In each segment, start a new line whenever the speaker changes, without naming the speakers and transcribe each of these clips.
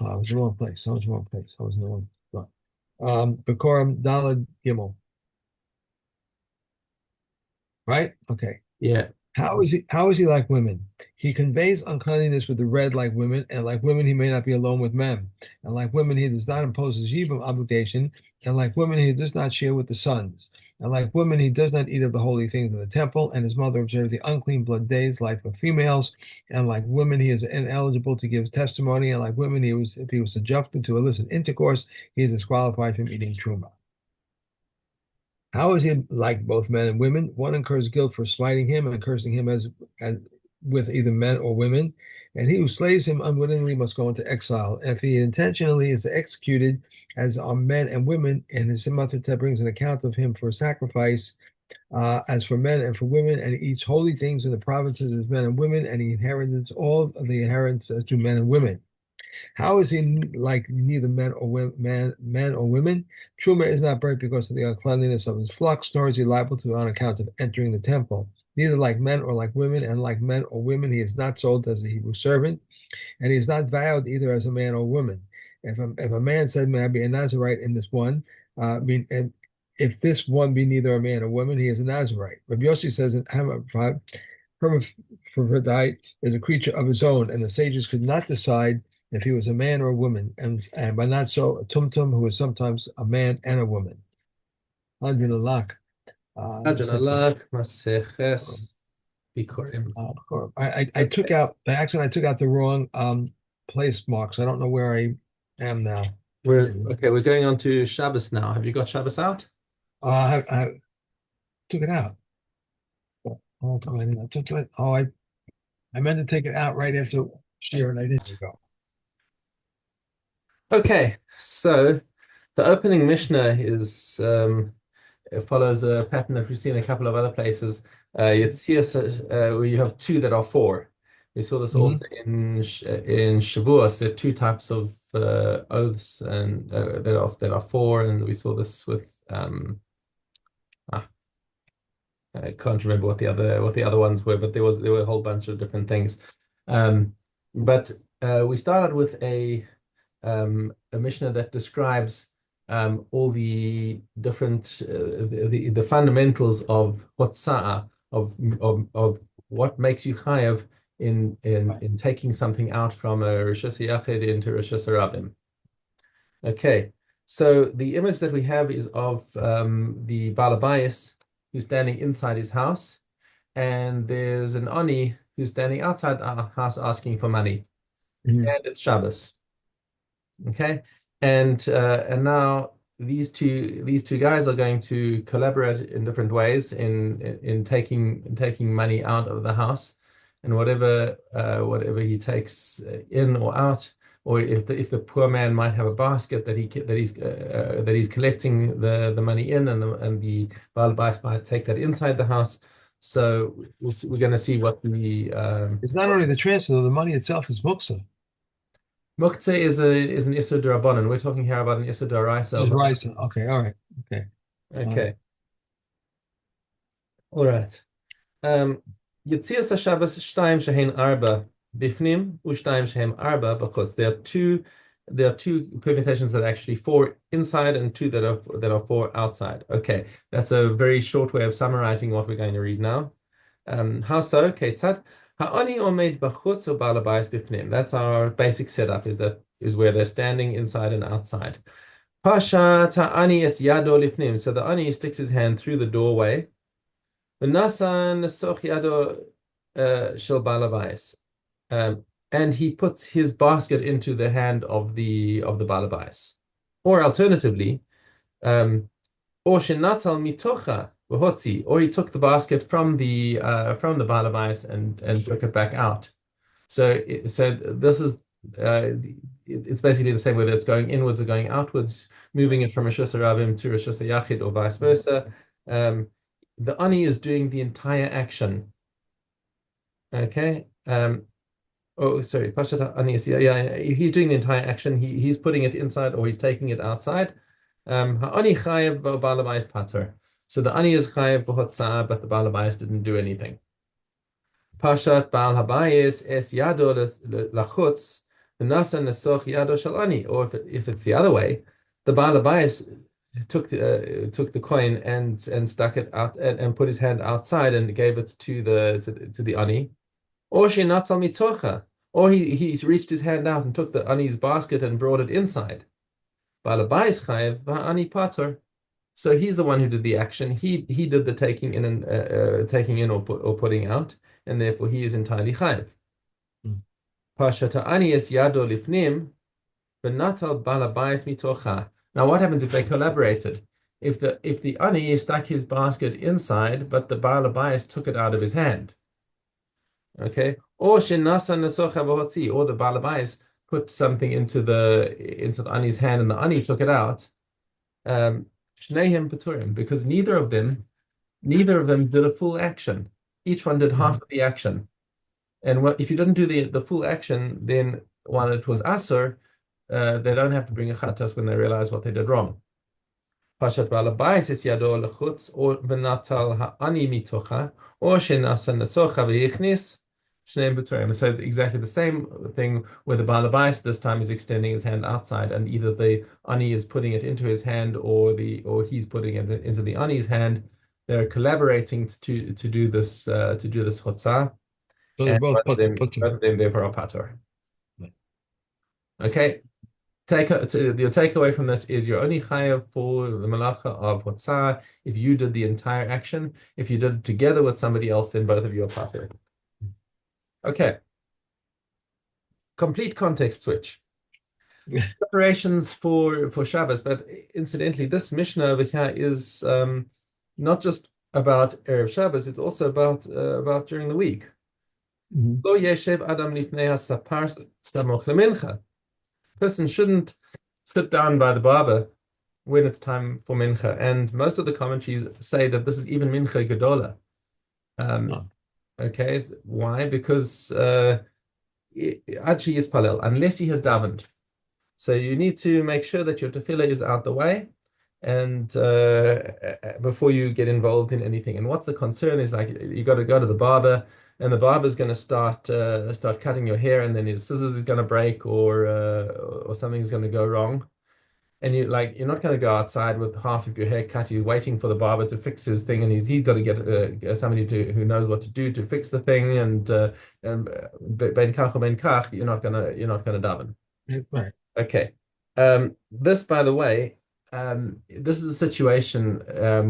I was in the wrong place. I was in the wrong place. I was in the wrong spot. Bikoram Dalad Gimel. Right? Okay.
Yeah.
How is he like women? He conveys uncleanliness with the red like women, and like women he may not be alone with men. And like women he does not impose his yibum obligation, and like women he does not share with the sons. And like women he does not eat of the holy things of the temple, and his mother observed the unclean blood days like for females. And like women he is ineligible to give testimony, and like women if he was subjected to illicit intercourse, he is disqualified from eating truma. How is he like both men and women? One incurs guilt for smiting him and cursing him as with either men or women, and he who slays him unwittingly must go into exile. And if he intentionally is executed, as are men and women, and his Simathata brings an account of him for a sacrifice, as for men and for women, and he eats holy things in the provinces of men and women, and he inherits all of the inheritance to men and women. How is he like neither men or women? Truma is not burnt because of the uncleanliness of his flocks, nor is he liable to on account of entering the temple. Neither like men or like women, and like men or women, he is not sold as a Hebrew servant, and he is not vowed either as a man or woman. If a man said, "May I be a Nazarite in this one," and if this one be neither a man or woman, he is a Nazarite. Rabbi Yossi says in Hermaphrodite is a creature of his own, and the sages could not decide if he was a man or a woman, and by not so a tumtum who is sometimes a man and a woman. Alhamdulillah.
Ajanallah, Maseches, Bikurim.
I took out by accident. I took out the wrong place marks. I don't know where I am now.
We're going on to Shabbos now. Have you got Shabbos out?
I took it out. Oh, I took it. Oh, I meant to take it out right after share, and I didn't go.
Okay, so the opening Mishnah is it follows a pattern that we've seen in a couple of other places. Yetzias, where you have two that are four. We saw this
Hmm.
also in Shavuos. There are two types of oaths and that are four, and we saw this with ah, I can't remember what the other ones were, but there were a whole bunch of different things. Um, but we started with a Mishnah that describes all the different the fundamentals of hotza'a of what makes you chayav in in
Right.
in taking something out from a rishus yachid into rishus rabim. Okay, so the image that we have is of the balabayas who's standing inside his house, and there's an ani who's standing outside the house asking for money,
Hmm.
and it's Shabbos. Okay, and now these two guys are going to collaborate in different ways in taking money out of the house, and whatever he takes in or out, or if the poor man might have a basket that he's collecting the money in, and the Baal Bais might take that inside the house. So we're going to see what the
It's not only the transfer, though, the money itself is muksa.
Muktzeh is an Issur D'Rabbanan. We're talking here about an Issur D'Oraisa
It's
of a
right.
man.
Okay. All right. Okay. Uh,
Okay. All right. Um, Yetzias HaShabbos Shtayim Shehein Arba Bifnim U'Shtayim Shehein Arba B'chutz. There are two permutations that are actually four inside and two that are four outside. Okay, that's a very short way of summarizing what we're going to read now. How so? Ketzad. Ha'ani omed b'chutz u'ba'al habayis bifnim. That's our basic setup. Is where they're standing inside and outside. Pasha ta'ani es yado lifnim. So the ani sticks his hand through the doorway. V'nasan nesoch yado shel ba'al habayis. Um, and he puts his basket into the hand of the ba'al habayis. Or alternatively, um, or shenatal mitocha v'hotzi, or he took the basket from the balabais and took it back out. So this is it's basically the same whether it's going inwards or going outwards, moving it from a Rishus Rabim to a Rishus Yachid or vice versa. Um, the ani is doing the entire action. Okay. Oh, sorry. Pashat ani is yeah. He's doing the entire action. He's putting it inside or he's taking it outside. Ha'ani chayev ba'alabayis pater. So the ani is chayev b'hotzah, but the ba'alabayis didn't do anything. Pashat ba'al habayis es yado lachutz V'nasa nesoch yado shel ani. Or if it's the other way, the Baal Habayis took the coin and stuck it out and put his hand outside and gave it to the ani. Or she natal mitocha. Or he reached his hand out and took the ani's basket and brought it inside. Baal Habayis chayev v'ani patur. So he's the one who did the action. He did the taking in and taking in or putting out, and therefore he is entirely chayiv.
Mm.
Pashata ani es yado lifnim, v'natal Baal Habayis mitocha. Now, what happens if they collaborated? If the ani stuck his basket inside, but the Baal Habayis took it out of his hand, okay? Or shenasa nesocha v'hotzi, or the Baal Habayis put something into the ani's hand and the ani took it out. Shneihem Peturim, because neither of them did a full action. Each one did half of the action. And if you didn't do the full action, then while it was asur, they don't have to bring a chatas when they realize what they did wrong. Pashat Baal Habayis es yado lechutz, or benatal ha'ani mitocha, or shenasa netzocha v'yichnis, shnei b'turim. So it's exactly the same thing where the Baal Habayis this time is extending his hand outside, and either the ani is putting it into his hand, or he's putting it into the ani's hand. They're collaborating to do this chutzah,
So they're
and
both
both
put to.
of them therefore are patur. Okay. Your takeaway from this is you're only chayav for the malacha of hotzah if you did the entire action. If you did it together with somebody else, then both of you are patur. Okay. Complete context switch. Preparations for Shabbos, but incidentally, this Mishnah over here is not just about Erev Shabbos, it's also about during the week.
Mhm.
Lo yeshev adam lifnei hasapar stamoch lemincha. Person shouldn't sit down by the barber when it's time for mincha, and most of the commentaries say that this is even mincha gedola.
Oh.
Okay, why? Because actually is palel unless he has davened. So you need to make sure that your tefillah is out the way, and before you get involved in anything. And what's the concern is, like, you got to go to the barber, and the barber's going to start cutting your hair, and then his scissors is going to break, or something's going to go wrong. And you're not going to go outside with half of your hair cut. You're waiting for the barber to fix his thing, and he's got to get somebody who knows what to do to fix the thing. And ben kach or ben kach, you're not gonna daven.
Right.
Okay. This, by the way, this is a situation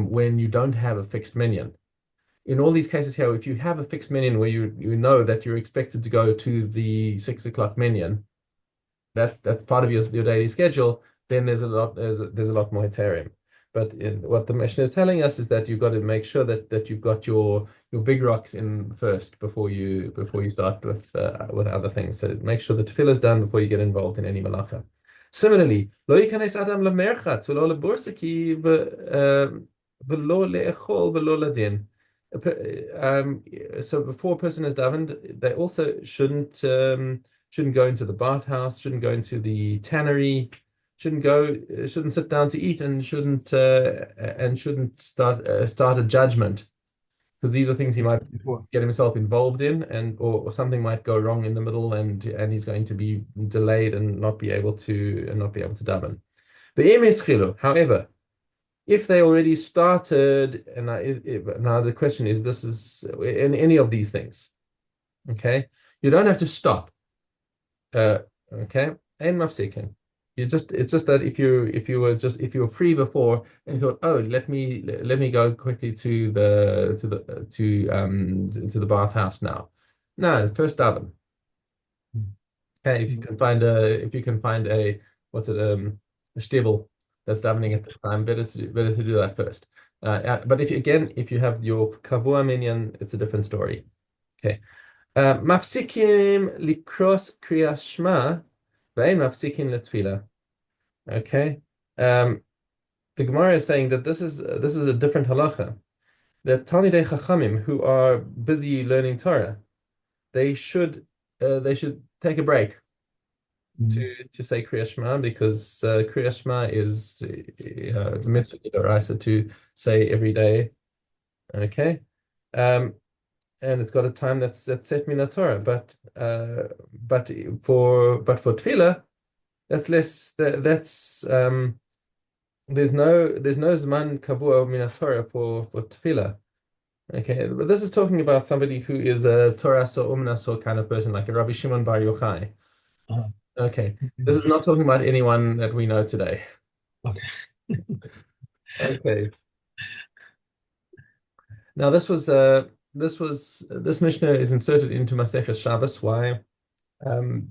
when you don't have a fixed minyan. In all these cases here, if you have a fixed minyan where you know that you're expected to go to the 6 o'clock minyan, that's part of your daily schedule, then there's a lot more heterim. But what the Mishnah is telling us is that you've got to make sure that you've got your big rocks in first before you start with other things. So make sure the tefillah is done before you get involved in any malacha. Similarly, lo yikanes adam lemerchatz v'lo lebursaki v'lo le'echol v'lo ladin. So before a person is davened, they also shouldn't go into the bathhouse, shouldn't go into the tannery, shouldn't sit down to eat, and shouldn't start a judgment, because these are things he might get himself involved in, or something might go wrong in the middle, and he's going to be delayed and not be able to daven. However, if they already started, and now the question is, this is in any of these things, okay? You don't have to stop. Okay, and mafsikin. It's just that if you were free before and you thought, oh, let me go quickly to the bathhouse now. No, first daven. Okay, if you can find a what's it a shtibel that's davening at the time, better to do that first. But if you have your kavua minyan, it's a different story. Okay. Mafsikim likros kriyas shma, ve'en mafsikim letfila. Okay. The Gemara is saying that this is a different halacha. The Talmidei Chachamim who are busy learning Torah, they should take a break to say Kriyas Shema, because Kriyas Shema is it's a mitzvah d'oraisa to say every day. Okay. and it's got a time that's set min Torah. But for tefillah, that's less. That's there's no zman kavua min Torah for tefillah. Okay, but this is talking about somebody who is a Torah so umna so kind of person, like a Rabbi Shimon Bar Yochai.
Uh,
Okay, this is not talking about anyone that we know today.
okay.
Okay. Now this Mishnah is inserted into Maseches Shabbos. Why? Um,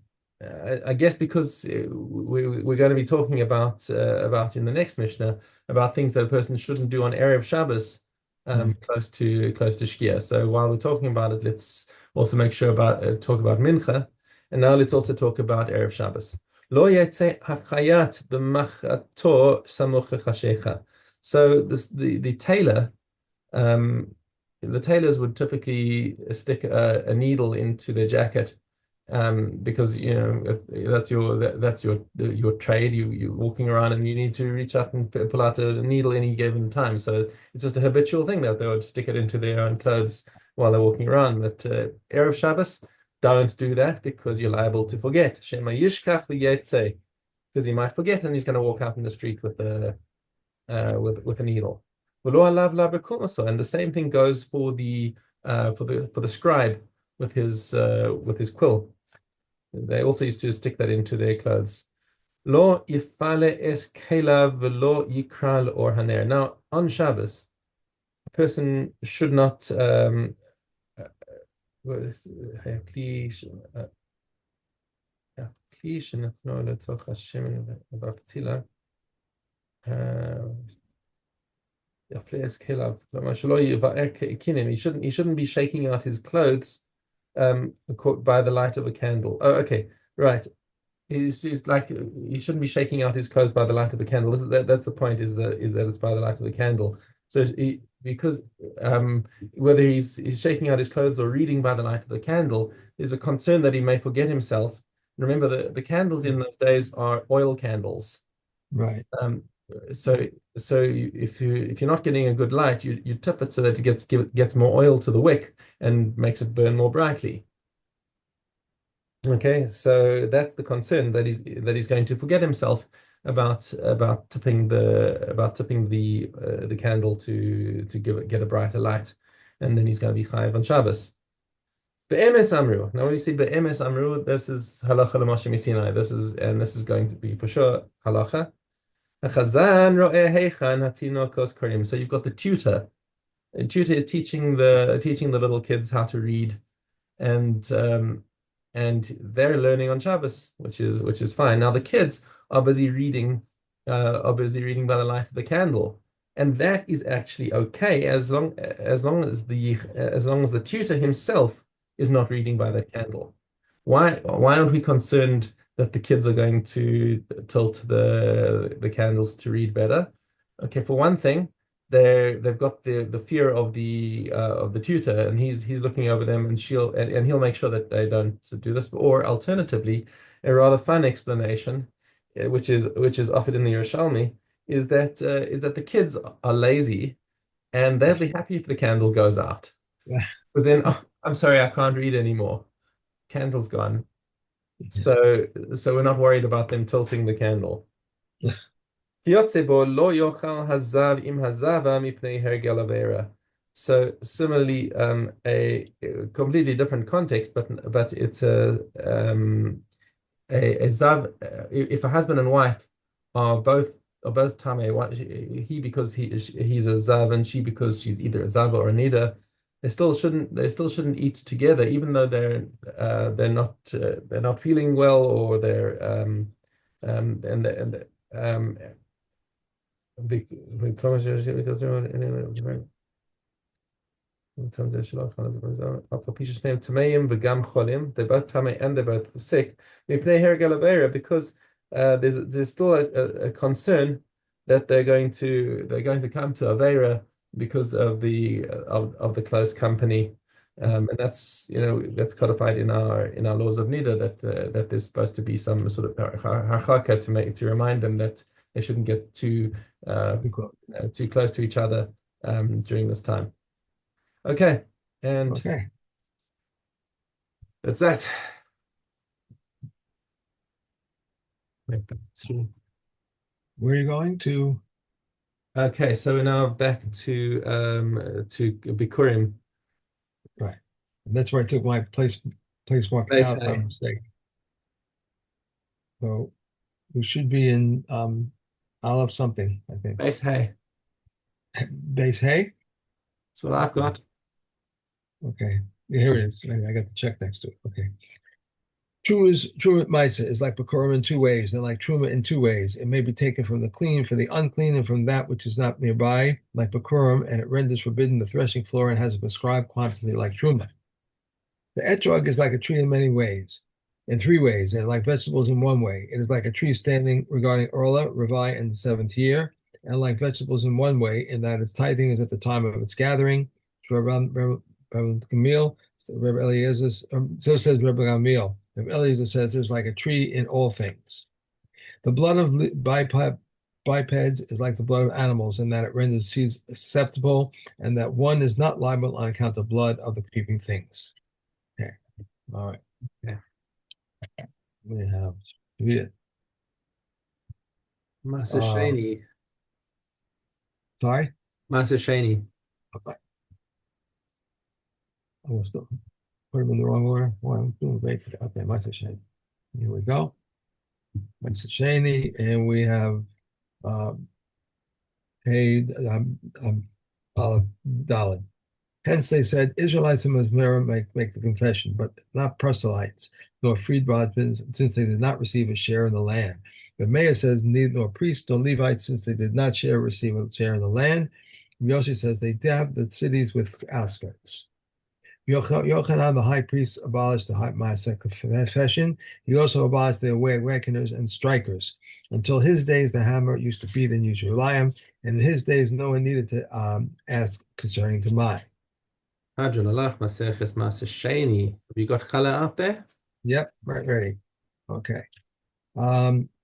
I guess because we're going to be talking about in the next Mishnah about things that a person shouldn't do on Erev Shabbos,
Right.
close to Shkia. So while we're talking about it, let's also make sure about talk about Mincha, and now let's also talk about Erev Shabbos. Lo yetze hachayat b'machato samuch lechashecha. So the tailor. Um, the tailors would typically stick a needle into their jacket, because that's your trade. You're walking around and you need to reach out and pull out a needle any given time. So it's just a habitual thing that they would stick it into their own clothes while they're walking around. But Erev Shabbos, don't do that because you're liable to forget. Shema yishkach v'yetzeh, because he might forget and he's going to walk out in the street with a needle. And the same thing goes for the scribe with his quill. They also used to stick that into their clothes. Lo yifale es kela velo yikra or haner. Now on Shabbos, a person should not please please he shouldn't be shaking out his clothes by the light of a candle. Oh, okay, right. He's like he shouldn't be shaking out his clothes by the light of a candle. That's the point. Is that it's by the light of the candle. So because whether he's shaking out his clothes or reading by the light of the candle, there's a concern that he may forget himself. Remember, the candles in those days are oil candles.
Right.
Um, so if you're not getting a good light, you tip it so that it gets more oil to the wick and makes it burn more brightly. Okay, so that's the concern that he's going to forget himself about tipping the candle to get a brighter light, and then he's going to be chayav on Shabbos. Be'emes amru. Now, when you say be'emes amru, this is halacha l'moshe misinai. This is going to be for sure halacha. Chazan ro'eh heichan hatinokos karim. So you've got the tutor. The tutor is teaching the little kids how to read, and they're learning on Shabbos, which is fine. Now the kids are busy reading by the light of the candle, and that is actually okay as long as the tutor himself is not reading by that candle. Why aren't we concerned that the kids are going to tilt the candles to read better? Okay, for one thing, they've got the fear of the tutor, and he's looking over them, and he'll make sure that they don't do this. Or alternatively, a rather fun explanation, which is offered in the Yerushalmi, is that the kids are lazy, and they'll be happy if the candle goes out. Because then, oh, I'm sorry, I can't read anymore. Candle's gone. So we're not worried about them tilting the candle. So similarly, a completely different context, but it's a zav. If a husband and wife are both tamei, he because he's a zav and she because she's either a zava or a nida, they still shouldn't eat together, even though they're not feeling well, or they're and because they're both tame and they're both sick. Because there's still a concern that they're going to come to Avera because of the close company. And that's codified in our laws of Nida, that there's supposed to be some sort of harchaka to remind them that they shouldn't get too close to each other during this time. Okay, and
Okay.
That's that. Wait, back
Where are you going to?
Okay, so we're now back to Bikurim.
Right. And that's where I took my place marker
Base
out by
hay.
mistake. So we should be in Aleph something, I think.
Base hay.
Base hay?
That's what I've got.
Okay. Yeah, here it is. I got the check next to it. Okay. Truma Maisa is like Bikurim in two ways, and like Truma in two ways. It may be taken from the clean for the unclean, and from that which is not nearby, like Bikurim, and it renders forbidden the threshing floor and has a prescribed quantity like Truma. The etrog is like a tree in many ways, in three ways, and like vegetables in one way. It is like a tree standing regarding Orla, Revi, and the seventh year, and like vegetables in one way, in that its tithing is at the time of its gathering. Gamil, Rebbe Eliezer, so says Rebbe Gamil. Rebbe Eliezer says there's like a tree in all things. The blood of bipeds is like the blood of animals in that it renders seeds acceptable, and that one is not liable on account of blood of the creeping things. Okay. All right.
Yeah.
We have read it.
Masa
Uh,
Shani.
sorry,
Masa Shani.
I was put them in the wrong order. Boy, I'm doing great today. Okay, Masa Shani. Here we go. Masa Shani, and we have uh, paid Dalit. Hence, they said Israelites and Mizmera make the confession, but not proselytes, nor freed husbands, since they did not receive a share in the land. But Meah says neither nor priests nor Levites, since they did not receive a share in the land. Yoshi says they dab the cities with outskirts. Yochanan, the high priest, abolished the high Maaseh confession. He also abolished the awakeners and strikers. Until his days, the hammer used to beat in Yerushalayim, and in his days, no one needed to ask concerning Tamai.
Hadron Alach Maseches Masa Shani. Have you got challah out there?
Yep, right, ready. Okay.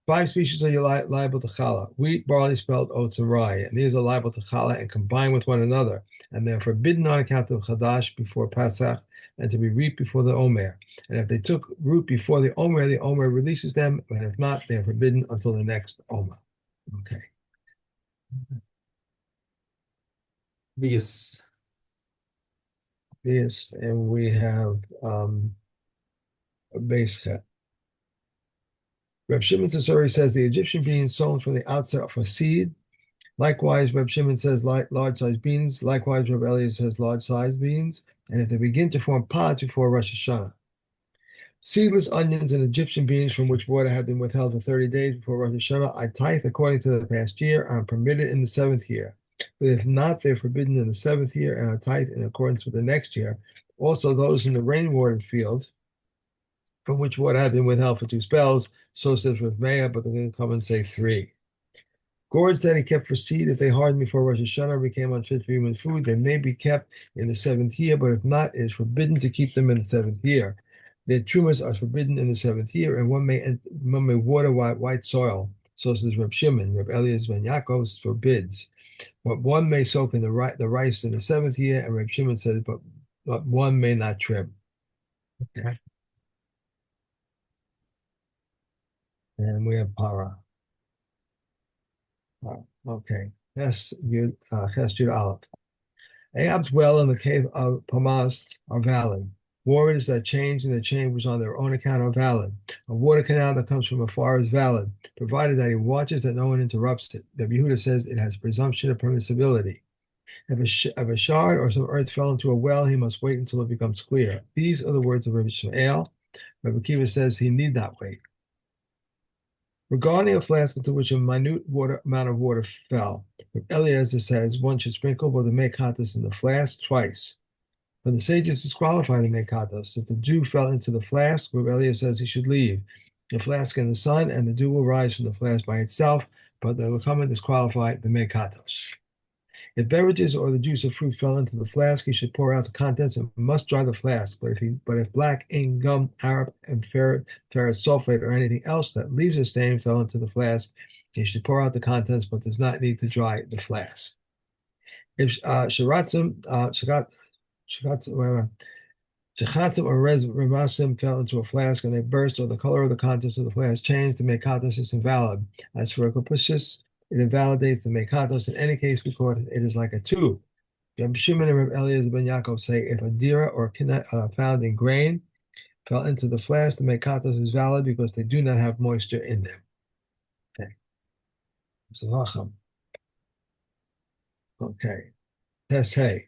Five species are liable to challah: wheat, barley, spelt, oats, and rye. And these are liable to challah and combine with one another. And they're forbidden on account of chadash before Pasach and to be reaped before the Omer. And if they took root before the Omer releases them. And if not, they're forbidden until the next Omer. Okay.
Yes.
Yes, and we have a base set. Reb Shimon Tzotzori says the Egyptian beans sown from the outset for seed. Likewise, Reb Shimon says large-sized beans. Likewise, Reb Eliezer says large-sized beans. And if they begin to form pods before Rosh Hashanah. Seedless onions and Egyptian beans from which water had been withheld for 30 days before Rosh Hashanah, I tithe according to the past year, and are permitted in the seventh year. But if not, they're forbidden in the seventh year, and are tithe in accordance with the next year. Also, those in the rainwater field from which water had been withheld for two spells, so says with Meah, but they're going to come and say three. Gourds that he kept for seed, if they hardened before Rosh Hashanah, became unfit for human food, they may be kept in the seventh year, but if not, it is forbidden to keep them in the seventh year. Their trumas are forbidden in the seventh year, and one may water white soil. So says Reb Shimon. Reb Eliezer ben Yaakov forbids. But one may soak in the rice in the seventh year, and Reb Shimon says, but one may not trim. Okay. And we have para. Okay. Ches Yud Aleph. Ahab's well and the cave of Pamas are valid. Warriors that change in their chambers on their own account are valid. A water canal that comes from afar is valid, provided that he watches that no one interrupts it. The Yehuda says it has presumption of permissibility. If a shard or some earth fell into a well, he must wait until it becomes clear. These are the words of Rabbi Shmuel. Rabbi Kiva says he need not wait. Regarding a flask into which a minute amount of water fell, Eliezer says one should sprinkle both the mekatos in the flask twice. But the sages disqualify the mekatos. If the dew fell into the flask, Eliezer says he should leave the flask in the sun, and the dew will rise from the flask by itself, but they will come and disqualify the mekatos. If beverages or the juice of fruit fell into the flask, he should pour out the contents and must dry the flask. But if black ink, gum, arak, and ferrous sulfate or anything else that leaves a stain fell into the flask, he should pour out the contents, but does not need to dry the flask. If Shechatim or remasim fell into a flask and they burst, or the color of the contents of the flask changed. The mekatos is invalid. As for a kopushes, it invalidates the mekatos. In any case recorded, it is like a tube. Reb Shimon and Reb Eliezer ben Yaakov say if a dira or found in grain fell into the flask, the mekatos is valid because they do not have moisture in them. Okay. Okay. Test hey.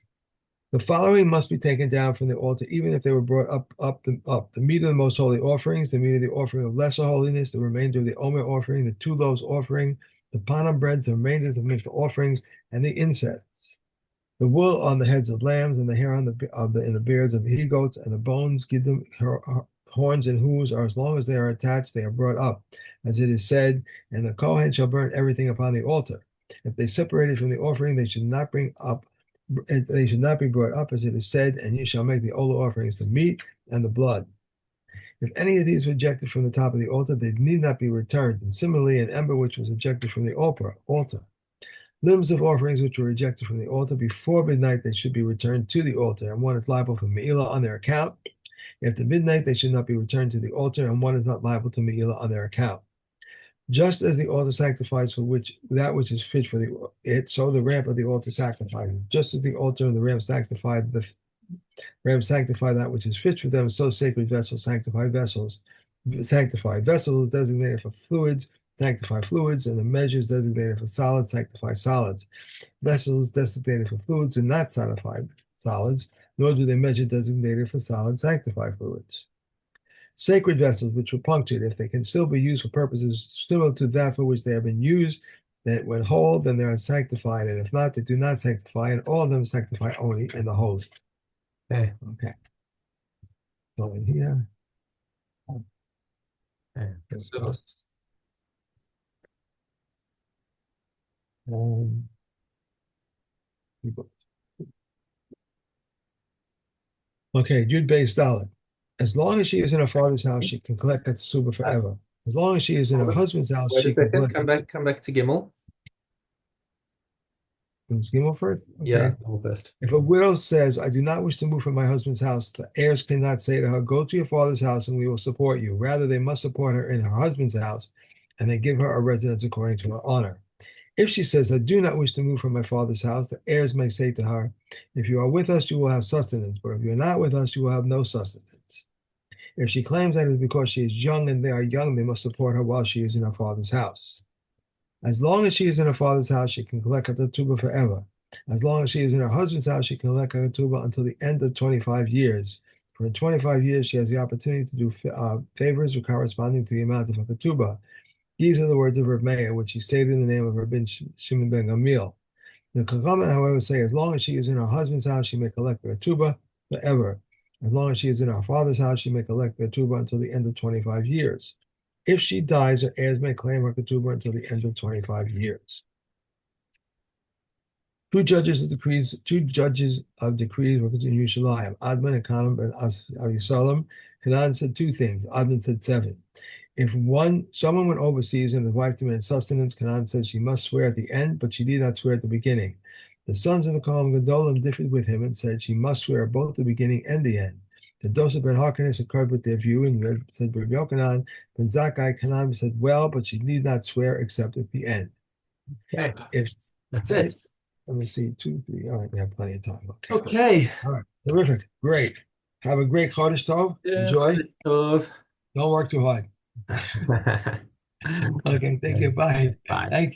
The following must be taken down from the altar, even if they were brought up. The meat of the most holy offerings, the meat of the offering of lesser holiness, the remainder of the Omer offering, the 2 loaves offering, the panam breads, the remainder of the Mishna offerings, and the incense. The wool on the heads of lambs and the hair on in the beards of the he goats and the bones, give them horns and hooves are as long as they are attached, they are brought up, as it is said, and the Kohen shall burn everything upon the altar. If they separated from the offering, they should not be brought up, as it is said, and you shall make the ola offerings the meat and the blood. If any of these were ejected from the top of the altar, they need not be returned. And similarly, an ember which was ejected from the altar. Limbs of offerings which were rejected from the altar before midnight, they should be returned to the altar, and one is liable for Me'ilah on their account. After midnight, they should not be returned to the altar, and one is not liable to Me'ilah on their account. Just as the altar sanctifies for that which is fit for it, so the ramp of the altar sanctifies. Just as the altar and the ramp sanctify that which is fit for them, so sacred vessels sanctify vessels. Sanctify vessels designated for fluids sanctify fluids, and the measures designated for solids sanctify solids. Vessels designated for fluids do not sanctify solids, nor do they measure designated for solids sanctify fluids. Sacred vessels which were punctured, if they can still be used for purposes similar to that for which they have been used, that when whole, then they are sanctified, and if not, they do not sanctify, and all of them sanctify only in the holy.
Okay.
Okay. So in here.
Okay. So,
Um, okay, Jude Base Dalit. As long as she is in her father's house, she can collect Katsuba forever. As long as she is in her husband's house,
wait a
she can
second.
collect
Come back to Gimel.
Gimel first.
Yeah,
Okay.
Gimel first.
If a widow says, I do not wish to move from my husband's house, the heirs cannot say to her, go to your father's house and we will support you. Rather, they must support her in her husband's house, and they give her a residence according to her honor. If she says, I do not wish to move from my father's house, the heirs may say to her, if you are with us, you will have sustenance, but if you are not with us, you will have no sustenance. If she claims that it is because she is young and they are young, they must support her while she is in her father's house. As long as she is in her father's house, she can collect the tuba forever. As long as she is in her husband's house, she can collect the tuba until the end of 25 years. For in 25 years, she has the opportunity to do favors corresponding to the amount of her ketubah. These are the words of Reb Meir, which he stated in the name of Rabbi Shimon ben Gamliel. The Chachamim, however, say as long as she is in her husband's house, she may collect the ketubah forever. As long as she is in her father's house, she may collect the ketubah until the end of 25 years. If she dies, her heirs may claim her ketubah until the end of 25 years. Two judges of decrees were in Yerushalayim, Adman and Kanan ben Avisalam. Kanan said 2 things. Adman said 7. If someone went overseas and his wife demanded sustenance, Kanan said she must swear at the end, but she need not swear at the beginning. The sons of the Kohen Gedolim differed with him and said she must swear at both the beginning and the end. The Dosa ben Harkanis occurred with their view and said Rabbi Yochanan ben Zakkai. Kanan said, well, but she need not swear except at the end.
Okay.
If
That's it.
Let me see, 2, 3. All right, we have plenty of time. Okay.
Okay.
All right. Terrific. Great. Have a great Chodesh Tov. Enjoy.
Tov.
Don't work too hard. Okay. Thank you. Bye.
Bye.
Thank you.